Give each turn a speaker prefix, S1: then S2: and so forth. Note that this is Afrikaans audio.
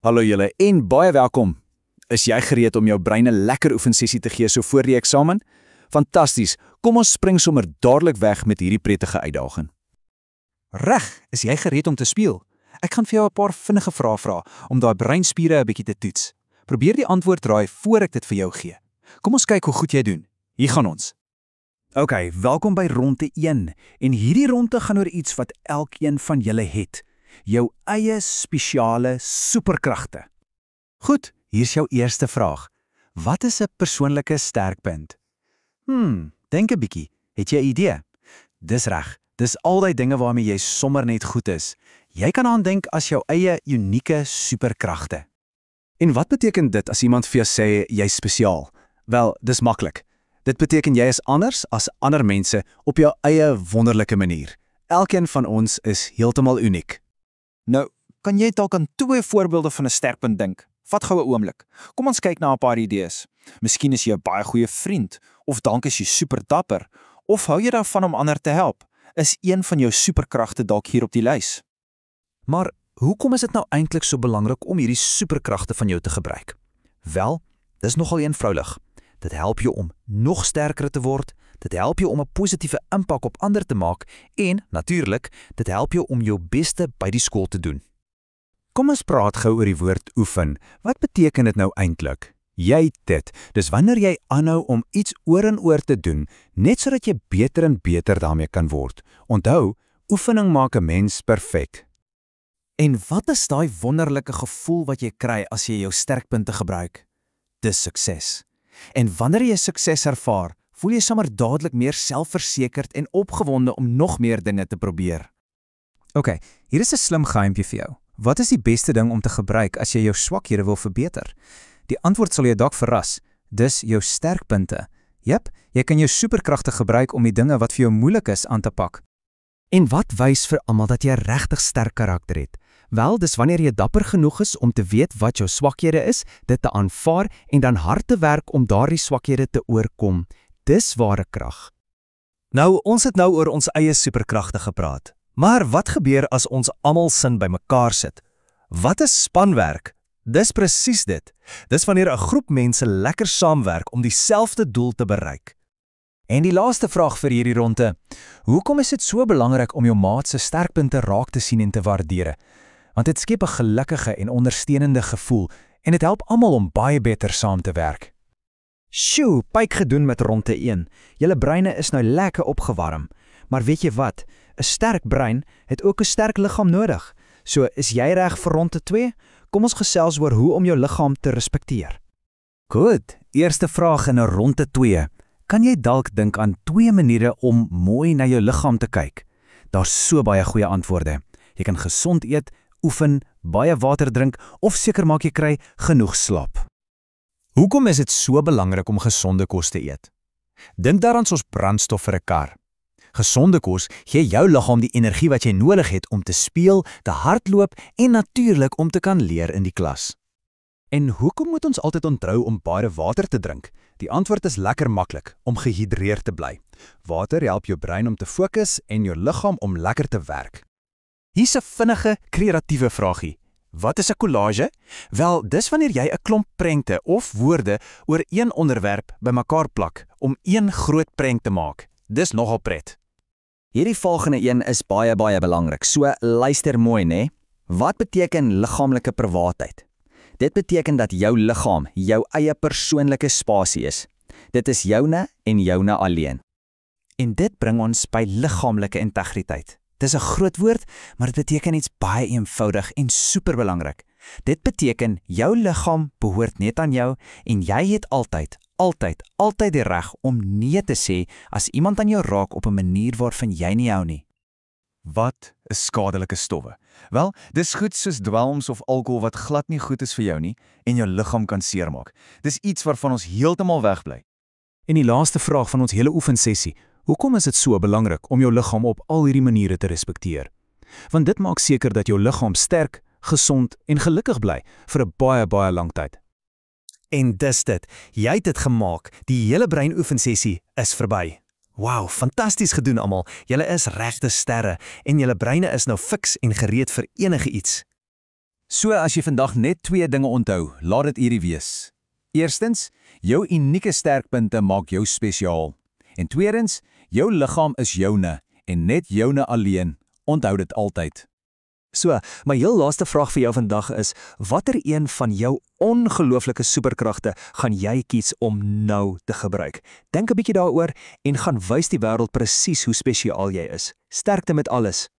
S1: Hallo julle en baie welkom. Is jy gereed om jou brein 'n lekker oefensessie te gee so voor die eksamen? Fantasties. Kom ons spring sommer dadelik weg met hierdie prettige uitdaging.
S2: Reg, is jy gereed om te speel? Ek gaan vir jou 'n paar vinnige vrae vra om daai breinspiere 'n bietjie te toets. Probeer die antwoord raai voor ek dit vir jou gee. Kom ons kyk hoe goed jy doen. Hier gaan ons.
S1: OK, welkom by ronde 1 en hierdie ronde gaan oor iets wat elkeen van julle het. Jou eie spesiale superkragte. Goed, hier's jou eerste vraag. Wat is 'n persoonlike sterkpunt? Dink 'n bietjie. Het jy 'n idee? Dis reg. Dis al die dinge waarmee jy sommer net goed is. Jy kan aan dink as jou eie unieke superkragte. En wat beteken dit as iemand vir jou sê jy's spesiaal? Wel, dis maklik. Dit beteken jy is anders as ander mense op jou eie wonderlike manier. Elkeen van ons is heeltemal uniek.
S2: Nou, kan jy dalk aan 2 voorbeelde van 'n sterkpunt dink? Vat gou 'n oomblik. Kom ons kyk na 'n paar idees. Miskien is jy 'n baie goeie vriend, of dalk is jy super dapper, of hou jy daarvan om ander te help? Is een van jou superkragte dalk hier op die lys?
S1: Maar hoekom is dit nou eintlik so belangrik om hierdie superkragte van jou te gebruik? Wel, dis nogal eenvoudig. Dit help jou om nog sterker te word, dit help jou om 'n positiewe impak op ander te maak en, natuurlik, dit help jou om jou beste by die skool te doen. Kom ons praat gou oor die woord oefen. Wat beteken dit nou eintlik? Jy dit. Dis wanneer jy aanhou om iets oor en oor te doen, net sodat jy beter en beter daarmee kan word. Onthou, oefening maak 'n mens perfek.
S2: En wat is daai wonderlike gevoel wat jy kry as jy jou sterkpunte gebruik? Dis sukses. En wanneer jy sukses ervaar, voel jy sommer dadelik meer selfversekerd en opgewonde om nog meer dinge te probeer. OK, hier is 'n slim geheimpie vir jou. Wat is die beste ding om te gebruik as jy jou swakhede wil verbeter? Die antwoord sal jou dalk verras. Dis jou sterkpunte. Jep, jy kan jou superkragte gebruik om die dinge wat vir jou moeilik is aan te pak. En wat wys vir almal dat jy 'n regtig sterk karakter het? Wel, dis wanneer jy dapper genoeg is om te weet wat jou swakhede is, dit te aanvaar en dan hard te werk om daardie swakhede te oorkom. Dis ware krag.
S3: Nou, ons het nou oor ons eie superkragte gepraat. Maar wat gebeur as ons almal sin bymekaar sit? Wat is spanwerk? Dis presies dit. Dis wanneer 'n groep mense lekker saamwerk om dieselfde doel te bereik.
S1: En die laaste vraag vir hierdie ronde. Hoekom is dit so belangrik om jou maat se sterkpunte raak te sien en te waardeer? Want dit skep 'n gelukkige en ondersteunende gevoel en dit help almal om baie beter saam te werk. Sjoe, pyk gedoen met ronde 1. Julle breine is nou lekker opgewarm. Maar weet jy wat? 'n Sterk brein het ook 'n sterk liggaam nodig. So, is jy reg vir ronde 2? Kom ons gesels oor hoe om jou liggaam te respekteer. Goed, eerste vraag in 'n ronde 2. Kan jy dalk dink aan 2 maniere om mooi na jou liggaam te kyk? Daar's so baie goeie antwoorde. Jy kan gesond eet, oefen, baie water drink of seker maak jy kry genoeg slaap.
S3: Hoekom is dit so belangrik om gesonde kos te eet? Dink daaraan soos brandstof vir 'n kar. Gesonde kos gee jou liggaam die energie wat jy nodig het om te speel, te hardloop en natuurlik om te kan leer in die klas.
S1: En hoekom moet ons altyd onthou om baie water te drink? Die antwoord is lekker maklik, om gehidreerd te bly. Water help jou brein om te fokus en jou liggaam om lekker te werk. Hier's 'n vinnige, kreatiewe vraagie. Wat is 'n collage? Wel, dis wanneer jy 'n klomp prente of woorde oor een onderwerp bymekaar plak om een groot prent te maak. Dis nogal pret.
S4: Hierdie volgende een is baie belangrik. So luister mooi, né? Wat beteken liggaamlike privaatheid? Dit beteken dat jou liggaam jou eie persoonlike spasie is. Dit is joune en joune alleen.
S2: En dit bring ons by liggaamlike integriteit. Dis 'n groot woord, maar dit beteken iets baie eenvoudig en superbelangrik. Dit beteken jou liggaam behoort net aan jou en jy het altyd die reg om nee te sê as iemand aan jou raak op 'n manier waarvan jy nie hou nie.
S3: Wat is skadelike stowwe? Wel, dis goed soos dwelms of alkohol wat glad nie goed is vir jou nie en jou liggaam kan seermaak. Dis iets waarvan ons heeltemal wegbly.
S1: En die laaste vraag van ons hele oefensessie. Hoekom is dit so belangrik om jou liggaam op al hierdie maniere te respekteer? Want dit maak seker dat jou liggaam sterk, gesond en gelukkig bly vir 'n baie lang tyd.
S3: En dis dit. Jy het dit gemaak. Die hele brein oefensessie is verby. Wow, fantasties gedoen almal. Julle is regte sterre en julle breine is nou fiks en gereed vir enige iets.
S1: So as jy vandag net 2 dinge onthou, laat dit hierdie wees. Eerstens, jou unieke sterkpunte maak jou spesiaal. En tweedens, jou liggaam is joune en net joune alleen. Onthou dit altyd.
S3: So, my heel laaste vraag vir jou vandag is, watter een van jou ongelooflike superkragte gaan jy kies om nou te gebruik? Dink 'n bietjie daaroor en gaan wys die wêreld presies hoe spesiaal jy is. Sterkte met alles.